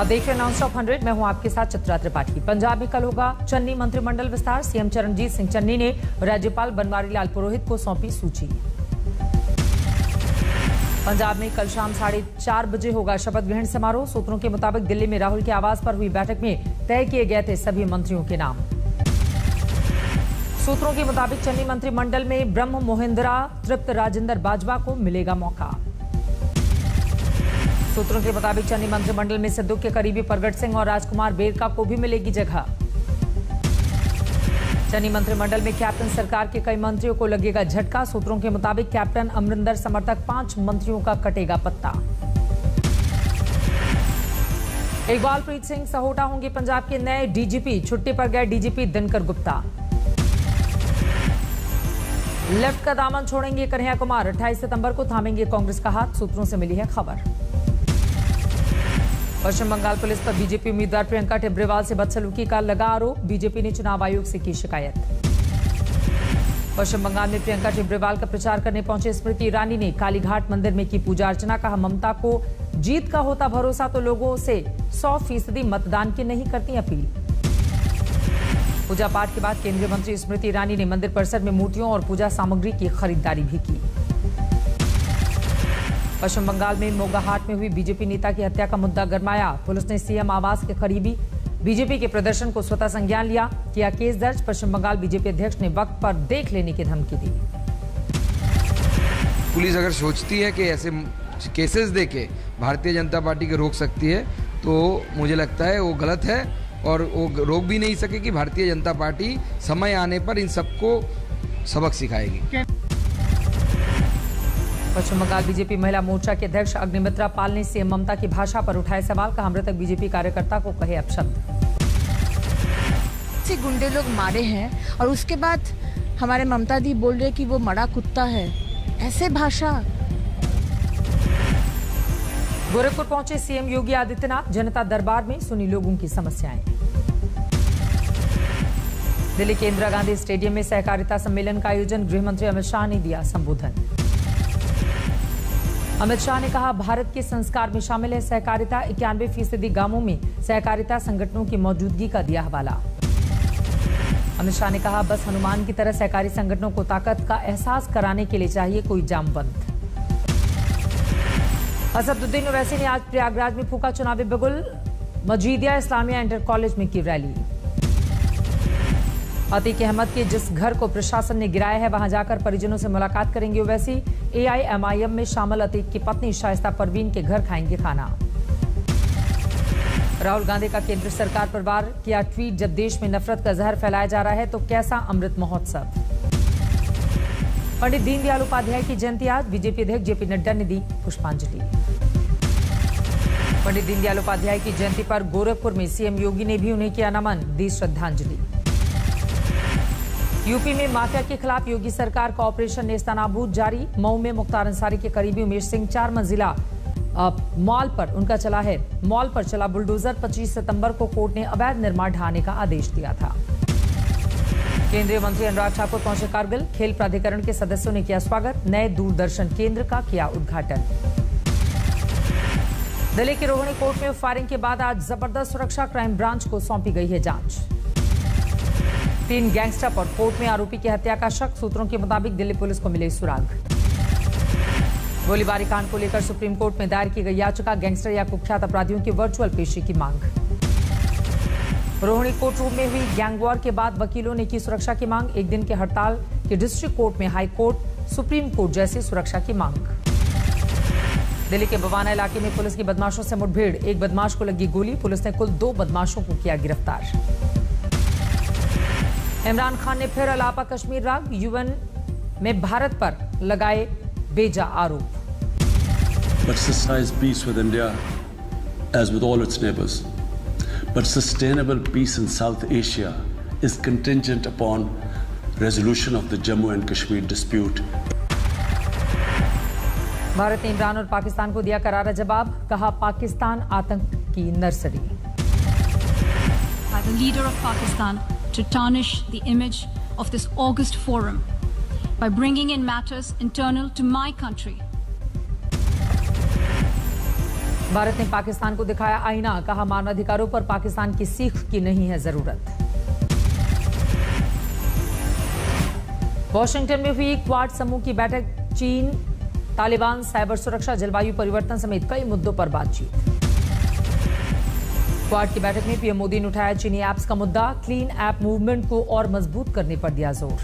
आप देख रहे हैं नॉनस्टॉप 100। मैं हूं आपके साथ चित्रा त्रिपाठी। पंजाब में कल होगा चन्नी मंत्रिमंडल विस्तार। सीएम चरणजीत सिंह चन्नी ने राज्यपाल बनवारी लाल पुरोहित को सौंपी सूची। पंजाब में कल शाम 4:30 बजे होगा शपथ ग्रहण समारोह। सूत्रों के मुताबिक दिल्ली में राहुल के आवास पर हुई बैठक में तय किए गए थे सभी मंत्रियों के नाम। सूत्रों के मुताबिक चन्नी मंत्रिमंडल में ब्रह्म मोहिंद्रा तृप्त राजेंद्र बाजवा को मिलेगा मौका। सूत्रों के मुताबिक चन्नी मंत्रिमंडल में सिद्धू के करीबी प्रगट सिंह और राजकुमार बेरका को भी मिलेगी जगह। चन्नी मंत्रिमंडल में कैप्टन सरकार के कई मंत्रियों को लगेगा झटका। सूत्रों के मुताबिक कैप्टन अमरिंदर समर्थक 5 मंत्रियों का कटेगा पत्ता। इकबालप्रीत सिंह सहोटा होंगे पंजाब के नए डीजीपी। छुट्टी पर गए डीजीपी दिनकर गुप्ता। लेफ्ट का दामन छोड़ेंगे कन्हैया कुमार। 28 सितंबर को थामेंगे कांग्रेस का हाथ। सूत्रों से मिली है खबर। पश्चिम बंगाल पुलिस पर बीजेपी उम्मीदवार प्रियंका टिब्रेवाल से बदसलूकी का लगा आरोप। बीजेपी ने चुनाव आयोग से की शिकायत। पश्चिम बंगाल में प्रियंका टिब्रेवाल का प्रचार करने पहुंचे स्मृति ईरानी ने कालीघाट मंदिर में की पूजा अर्चना। कहा, ममता को जीत का होता भरोसा तो लोगों से 100% मतदान की नहीं करती अपील। पूजा पाठ के बाद केंद्रीय मंत्री स्मृति ईरानी ने मंदिर परिसर में मूर्तियों और पूजा सामग्री की खरीदारी भी की। पश्चिम बंगाल में मोगाहाट में हुई बीजेपी नेता की हत्या का मुद्दा गरमाया। पुलिस ने सीएम आवास के करीबी बीजेपी के प्रदर्शन को स्वतः संज्ञान लिया। किया केस दर्ज। पश्चिम बंगाल बीजेपी अध्यक्ष ने वक्त पर देख लेने की धमकी दी। पुलिस अगर सोचती है कि ऐसे केसेस देके भारतीय जनता पार्टी को रोक सकती है तो मुझे लगता है वो गलत है और वो रोक भी नहीं सकेगी। भारतीय जनता पार्टी समय आने पर इन सबको सबक सिखाएगी। पश्चिम बंगाल बीजेपी महिला मोर्चा के अध्यक्ष अग्निमित्रा पाल ने सीएम ममता की भाषा पर उठाए सवाल। कहा, मृतक बीजेपी कार्यकर्ता को कहे अपशब्द। से गुंडे लोग मारे हैं और उसके बाद हमारे ममता दी बोल रहे कि वो मरा कुत्ता है। ऐसे भाषा। गोरखपुर पहुंचे सीएम योगी आदित्यनाथ। जनता दरबार में सुनी लोगों की समस्याएं। दिल्ली के इंदिरा गांधी स्टेडियम में सहकारिता सम्मेलन का आयोजन। गृह मंत्री अमित शाह ने दिया संबोधन। अमित शाह ने कहा, भारत के संस्कार में शामिल है सहकारिता। 91% गांवों में सहकारिता संगठनों की मौजूदगी का दिया हवाला। अमित शाह ने कहा, बस हनुमान की तरह सहकारी संगठनों को ताकत का एहसास कराने के लिए चाहिए कोई जामबंद। असदुद्दीन ओवैसी ने आज प्रयागराज में फूका चुनावी बिगुल। मजीदिया इस्लामिया इंटर कॉलेज में की रैली। अतीक अहमद के जिस घर को प्रशासन ने गिराया है वहां जाकर परिजनों से मुलाकात करेंगे ओवैसी। AIMIM में शामिल अतीक की पत्नी शाइस्ता परवीन के घर खाएंगे खाना। राहुल गांधी का केंद्र सरकार पर वार किया ट्वीट। जब देश में नफरत का जहर फैलाया जा रहा है तो कैसा अमृत महोत्सव। पंडित दीनदयाल उपाध्याय की जयंती आज। बीजेपी अध्यक्ष JP नड्डा ने दी पुष्पांजलि। पंडित दीनदयाल उपाध्याय की जयंती पर गोरखपुर में सीएम योगी ने भी उन्हें किया नमन, दी श्रद्धांजलि। यूपी में माफिया के खिलाफ योगी सरकार का ऑपरेशन नेस्तनाबूद जारी। मऊ में मुख्तार अंसारी के करीबी उमेश सिंह 4 मंजिला मॉल पर चला बुलडोजर। 25 सितंबर को कोर्ट ने अवैध निर्माण ढहाने का आदेश दिया था। केंद्रीय मंत्री अनुराग ठाकुर पहुंचे कारगिल। खेल प्राधिकरण के सदस्यों ने किया स्वागत। नए दूरदर्शन केंद्र का किया उद्घाटन। दिल्ली के रोहिणी कोर्ट में फायरिंग के बाद आज जबरदस्त सुरक्षा। क्राइम ब्रांच को सौंपी गई है जांच। 3 गैंगस्टर पर कोर्ट में आरोपी की हत्या का शक। सूत्रों के मुताबिक दिल्ली पुलिस को मिले सुराग। गोलीबारी कांड को लेकर सुप्रीम कोर्ट में दायर की गई याचिका। गैंगस्टर या कुख्यात अपराधियों की वर्चुअल पेशी की मांग। रोहिणी कोर्ट रूम में हुई गैंग वॉर के बाद वकीलों ने की सुरक्षा की मांग। एक दिन के हड़ताल की डिस्ट्रिक्ट कोर्ट में हाई कोर्ट, सुप्रीम कोर्ट जैसी सुरक्षा की मांग। दिल्ली के बवाना इलाके में पुलिस की बदमाशों से मुठभेड़। एक बदमाश को लगी गोली। पुलिस ने कुल 2 बदमाशों को किया गिरफ्तार। इमरान खान ने फिर अलापा कश्मीर राग। यूएन में भारत पर लगाए बेजा आरोप। But sustainable peace with India, as with all its neighbors. But sustainable peace in South Asia is contingent upon resolution of the Jammu and Kashmir dispute. Bharat ने इमरान और पाकिस्तान को दिया करारा जवाब। कहा, पाकिस्तान आतंक की nursery. By the leader of Pakistan to tarnish the image of this August forum by bringing in matters internal to my country. Bharat ने पाकिस्तान को दिखाया आईना, कहा मानवाधिकारों पर पाकिस्तान की सीख की नहीं है जरूरत। वॉशिंगटन में हुई क्वाड समूह की बैठक, चीन, तालिबान, साइबर सुरक्षा, जलवायु परिवर्तन समेत कई मुद्दों पर बातचीत। क्वाड की बैठक में पीएम मोदी ने उठाया चीनी ऐप्स का मुद्दा, क्लीन ऐप मूवमेंट को और मजबूत करने पर दिया जोर।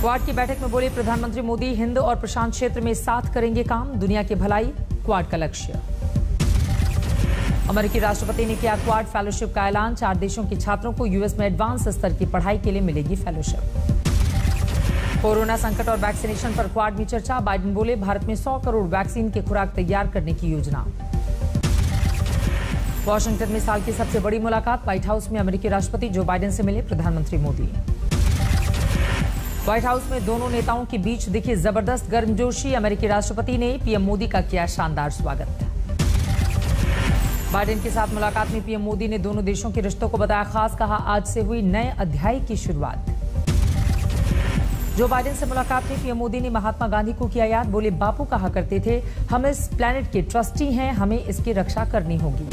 क्वाड की बैठक में बोले प्रधानमंत्री मोदी, हिंद और प्रशांत क्षेत्र में साथ करेंगे काम, दुनिया की भलाई क्वाड का लक्ष्य। अमेरिकी राष्ट्रपति ने किया क्वाड फेलोशिप का ऐलान, 4 देशों के छात्रों को यूएस में एडवांस स्तर की पढ़ाई के लिए मिलेगी फेलोशिप। कोरोना संकट और वैक्सीनेशन पर क्वाड में चर्चा, बाइडेन बोले भारत में 100 करोड़ वैक्सीन की खुराक तैयार करने की योजना। वॉशिंगटन में साल की सबसे बड़ी मुलाकात, व्हाइट हाउस में अमेरिकी राष्ट्रपति जो बाइडेन से मिले प्रधानमंत्री मोदी। व्हाइट हाउस में दोनों नेताओं के बीच दिखी जबरदस्त गर्मजोशी, अमेरिकी राष्ट्रपति ने पीएम मोदी का किया शानदार स्वागत। बाइडेन के साथ मुलाकात में पीएम मोदी ने दोनों देशों के रिश्तों को बताया खास, कहा आज से हुई नए अध्याय की शुरुआत। जो बाइडेन से मुलाकात में पीएम मोदी ने महात्मा गांधी को किया याद, बोले बापू कहा करते थे हम इस प्लेनेट के ट्रस्टी हैं, हमें इसकी रक्षा करनी होगी।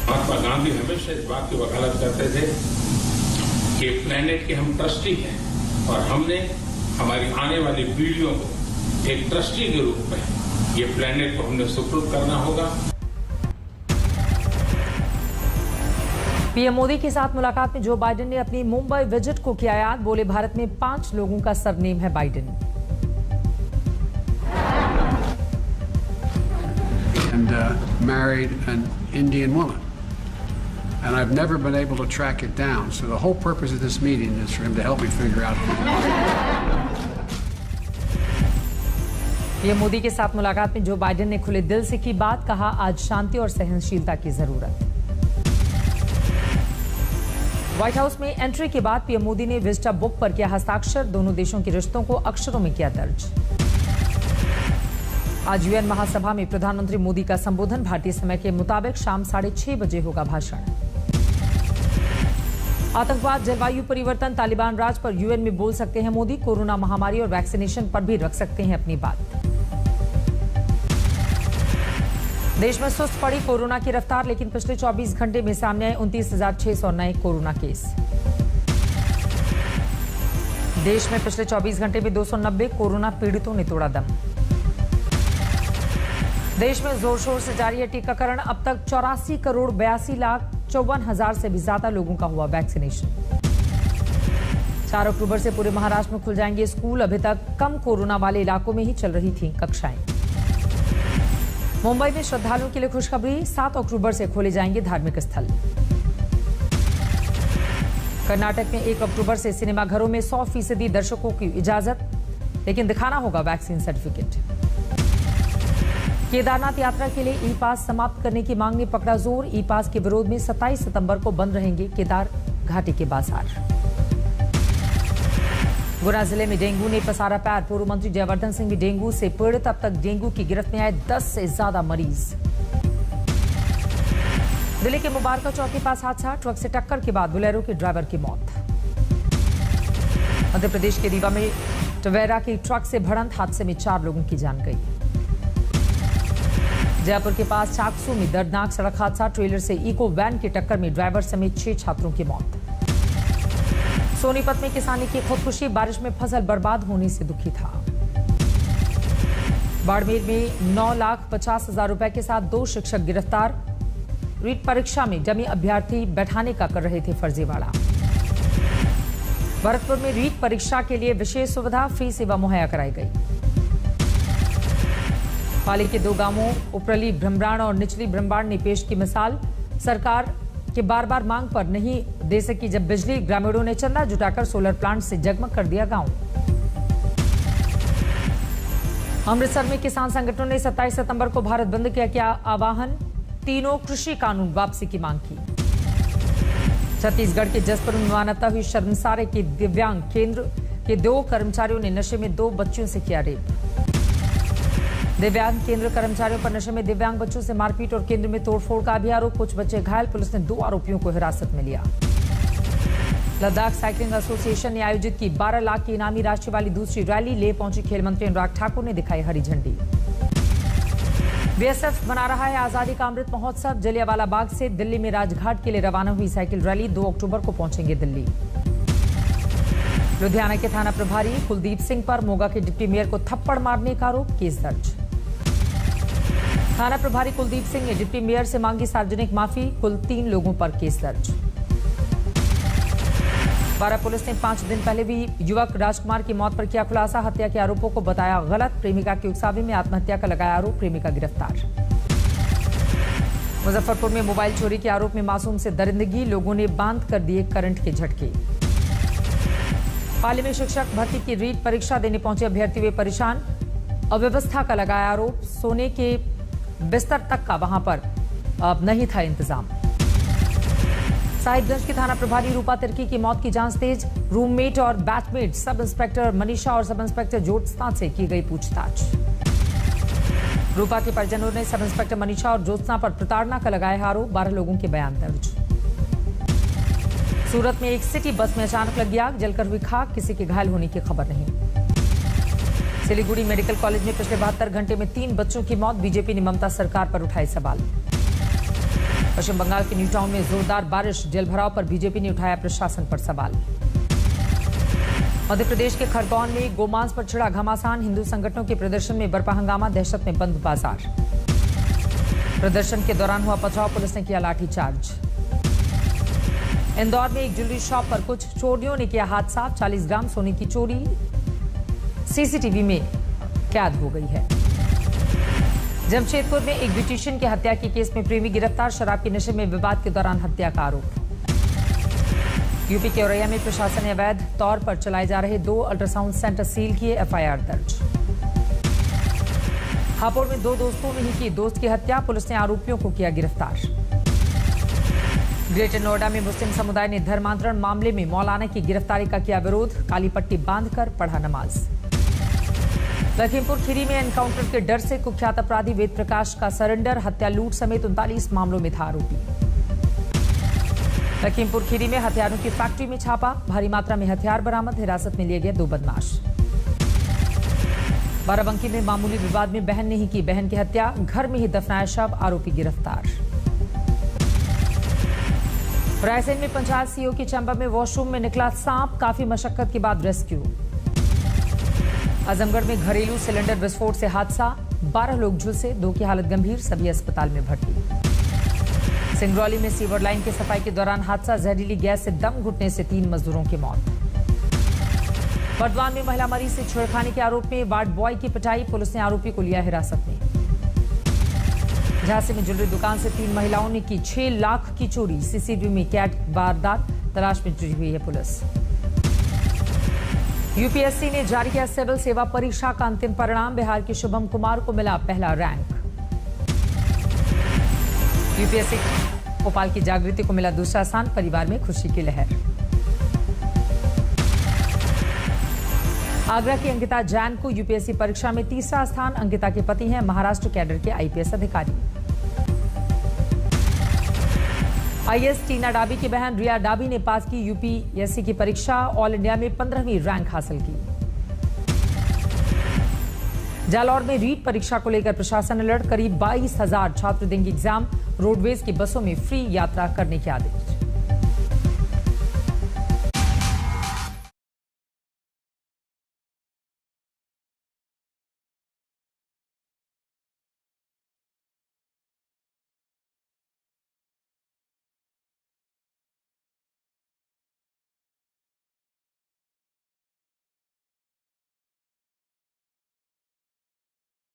महात्मा गांधी हमेशा इस बात की वकालत करते थे कि प्लेनेट के हम ट्रस्टी हैं और हमने हमारी आने वाली पीढ़ियों को एक ट्रस्टी के रूप में ये प्लेनेट को हमने सुपुर्द करना होगा। पीएम मोदी के साथ मुलाकात में जो बाइडेन ने अपनी मुंबई विजिट को किया याद, बोले भारत में 5 लोगों का सरनेम है Biden. And married an Indian woman. And I've never been able to track it down. So the whole purpose of this meeting is for him to help me figure out. PM Modi के साथ मुलाकात में Joe Biden ने खुले दिल से की बात, कहा आज शांति और सहनशीलता की जरूरत। व्हाइट हाउस में एंट्री के बाद पीएम मोदी ने विस्टा बुक पर किया हस्ताक्षर, दोनों देशों के रिश्तों को अक्षरों में किया दर्ज। आज यूएन महासभा में प्रधानमंत्री मोदी का संबोधन, भारतीय समय के मुताबिक शाम 6:30 बजे होगा भाषण। आतंकवाद, जलवायु परिवर्तन, तालिबान राज पर यूएन में बोल सकते हैं मोदी, कोरोना महामारी और वैक्सीनेशन पर भी रख सकते हैं अपनी बात। देश में सुस्त पड़ी कोरोना की रफ्तार, लेकिन पिछले 24 घंटे में सामने आए 29,600 नए कोरोना केस। देश में पिछले 24 घंटे में 290 कोरोना पीड़ितों ने तोड़ा दम। देश में जोर शोर से जारी है टीकाकरण, अब तक 84,82,54,000 से भी ज्यादा लोगों का हुआ वैक्सीनेशन। 4 अक्टूबर से पूरे महाराष्ट्र में खुल जाएंगे स्कूल, अभी तक कम कोरोना वाले इलाकों में ही चल रही थी कक्षाएं। मुंबई में श्रद्धालुओं के लिए खुशखबरी, 7 अक्टूबर से खोले जाएंगे धार्मिक स्थल। कर्नाटक में 1 अक्टूबर से सिनेमाघरों में 100% दर्शकों की इजाजत, लेकिन दिखाना होगा वैक्सीन सर्टिफिकेट। केदारनाथ यात्रा के लिए ई पास समाप्त करने की मांग ने पकड़ा जोर, ई पास के विरोध में 27 सितंबर को बंद रहेंगे केदार घाटी के बाजार। गुना जिले में डेंगू ने पसारा पैर, पूर्व मंत्री जयवर्धन सिंह भी डेंगू से पीड़ित, अब तक डेंगू की गिरफ्त में आए 10 से ज्यादा मरीज। दिल्ली के मुबारका चौक के पास हादसा, ट्रक से टक्कर के बाद बोलेरो के ड्राइवर की मौत। मध्य प्रदेश के रीवा में टवेरा की ट्रक से भिड़ंत, हादसे में 4 लोगों की जान गई। जयपुर के पास चाकसू में दर्दनाक सड़क हादसा, ट्रेलर से इको वैन की टक्कर में ड्राइवर समेत 6 छात्रों की मौत। सोनीपत में किसानी की खुदकुशी, बारिश में फसल बर्बाद होने से दुखी था। बाड़मेर में 9,50,000 रुपए के साथ 2 शिक्षक गिरफ्तार, रीट परीक्षा में डमी अभ्यर्थी बैठाने का कर रहे थे फर्जीवाड़ा। भरतपुर में रीट परीक्षा के लिए विशेष सुविधा, फ्री सेवा मुहैया कराई गई। पाली के 2 गांवों उपरली ब्रह्मबाण और निचली ब्रह्मबाण ने पेश की मिसाल, सरकार के बार-बार मांग पर नहीं दे सकी जब बिजली, ग्रामीणों ने चंदा जुटाकर सोलर प्लांट से जगमग कर दिया गांव। अमृतसर में किसान संगठनों ने 27 सितंबर को भारत बंद किया आह्वान, तीनों कृषि कानून वापसी की मांग की। छत्तीसगढ़ के जसपुर में मानवता हुई शर्मसार के दिव्यांग केंद्र के 2 कर्मचारियों ने नशे में 2 बच्चों से किया रेप। दिव्यांग केंद्र कर्मचारियों पर नशे में दिव्यांग बच्चों से मारपीट और केंद्र में तोड़फोड़ का भी आरोप, कुछ बच्चे घायल, पुलिस ने 2 आरोपियों को हिरासत में लिया। लद्दाख साइकिलिंग एसोसिएशन ने आयोजित की 12 लाख की इनामी राशि वाली दूसरी रैली, ले पहुंची खेल मंत्री अनुराग ठाकुर ने दिखाई हरी झंडी। बीएसएफ मना रहा है आजादी का अमृत महोत्सव। जलियांवाला बाग से दिल्ली में राजघाट के लिए रवाना हुई साइकिल रैली 2 अक्टूबर को पहुंचेंगे दिल्ली। लुधियाना के थाना प्रभारी कुलदीप सिंह पर मोगा के डिप्टी मेयर को थप्पड़ मारने का आरोप, केस दर्ज। थाना प्रभारी कुलदीप सिंह ने डिप्टी मेयर से मांगी सार्वजनिक माफी, कुल 3 लोगों पर केस दर्ज। बारा पुलिस ने 5 दिन पहले भी युवक राजकुमार की मौत पर किया खुलासा। हत्या के आरोपों को बताया गलत। प्रेमिका की उकसावे में आत्महत्या का लगाया आरोप, प्रेमिका गिरफ्तार। मुजफ्फरपुर में मोबाइल चोरी के आरोप में मासूम से दरिंदगी, लोगों ने बांध कर दिए करंट के झटके। पाली में शिक्षक भर्ती की रीट परीक्षा देने पहुंचे अभ्यर्थी वे परेशान, अव्यवस्था का लगाया आरोप। सोने के बिस्तर तक का वहां पर अब नहीं था इंतजाम। साहिबगंज की थाना प्रभारी रूपा तिर्की की मौत की जांच तेज। रूममेट और बैचमेट सब इंस्पेक्टर मनीषा और सब इंस्पेक्टर ज्योत्सना से की गई पूछताछ। रूपा के परिजनों ने सब इंस्पेक्टर मनीषा और ज्योत्सना पर प्रताड़ना का लगाया आरोप, 12 लोगों के बयान दर्ज। सूरत में एक सिटी बस में अचानक लगी आग, जलकर हुई खाक, किसी के घायल होने की खबर नहीं। सिलीगुड़ी मेडिकल कॉलेज में पिछले 72 घंटे में 3 बच्चों की मौत, बीजेपी ने ममता सरकार पर उठाए सवाल। पश्चिम बंगाल के न्यू टाउन में जोरदार बारिश, जलभराव पर बीजेपी ने उठाया प्रशासन पर सवाल। मध्य प्रदेश के खरगोन में गोमांस पर छिड़ा घमासान, हिंदू संगठनों के प्रदर्शन में बरपा हंगामा, दहशत में बंद बाजार। प्रदर्शन के दौरान हुआ पथराव, पुलिस ने किया लाठीचार्ज। इंदौर में एक ज्वेलरी शॉप पर कुछ चोरियों ने किया हाथ साफ, 40 ग्राम सोने की चोरी सीसीटीवी में कैद हो गई है। जमशेदपुर में एक ब्यूटिशियन की हत्या के केस में प्रेमी गिरफ्तार, शराब के नशे में विवाद के दौरान हत्या का आरोप। यूपी के औरैया में प्रशासन ने अवैध तौर पर चलाए जा रहे 2 अल्ट्रासाउंड सेंटर सील किए, एफआईआर दर्ज। हापुड़ में 2 दोस्तों ने ही की दोस्त की हत्या, पुलिस ने आरोपियों को किया गिरफ्तार। ग्रेटर नोएडा में मुस्लिम समुदाय ने धर्मांतरण मामले में मौलाना की गिरफ्तारी का किया विरोध, काली पट्टी बांधकर पढ़ा नमाज। लखीमपुर खीरी में एनकाउंटर के डर से कुख्यात अपराधी वेद प्रकाश का सरेंडर, हत्या लूट समेत 39 मामलों में था आरोपी। लखीमपुर खीरी में हथियारों की फैक्ट्री में छापा, भारी मात्रा में हथियार बरामद, हिरासत में लिए गए 2 बदमाश। बाराबंकी में मामूली विवाद में बहन ने ही की बहन की हत्या, घर में ही दफनाया शव, आरोपी गिरफ्तार। रायसेन में पंचायत सीईओ के चैम्बर में वॉशरूम में निकला सांप, काफी मशक्कत के बाद रेस्क्यू। आजमगढ़ में घरेलू सिलेंडर विस्फोट से हादसा, 12 लोग झुलसे, 2 की हालत गंभीर, सभी अस्पताल में भर्ती। सिंगरौली में सीवर लाइन की सफाई के दौरान हादसा, जहरीली गैस से दम घुटने से 3 मजदूरों की मौत। बर्दवान में महिला मरीज से छेड़खानी के आरोप में वार्ड बॉय की पिटाई, पुलिस ने आरोपी को लिया हिरासत में। झांसी में ज्वेलरी दुकान से 3 महिलाओं ने की 6 लाख की चोरी, सीसीटीवी में कैद वारदात, तलाश में जुटी हुई है पुलिस। यूपीएससी ने जारी किया सिविल सेवा परीक्षा का अंतिम परिणाम, बिहार के शुभम कुमार को मिला पहला रैंक। यूपीएससी भोपाल की जागृति को मिला दूसरा स्थान, परिवार में खुशी की लहर। आगरा की अंकिता जैन को यूपीएससी परीक्षा में 3रा स्थान, अंकिता के पति हैं महाराष्ट्र कैडर के आईपीएस अधिकारी। आईएएस टीना डाबी की बहन रिया डाबी ने पास की यूपीएससी की परीक्षा, ऑल इंडिया में 15वीं रैंक हासिल की। जालौर में रीट परीक्षा को लेकर प्रशासन अलर्ट, करीब 22,000 छात्र देंगे एग्जाम, रोडवेज की बसों में फ्री यात्रा करने के आदेश।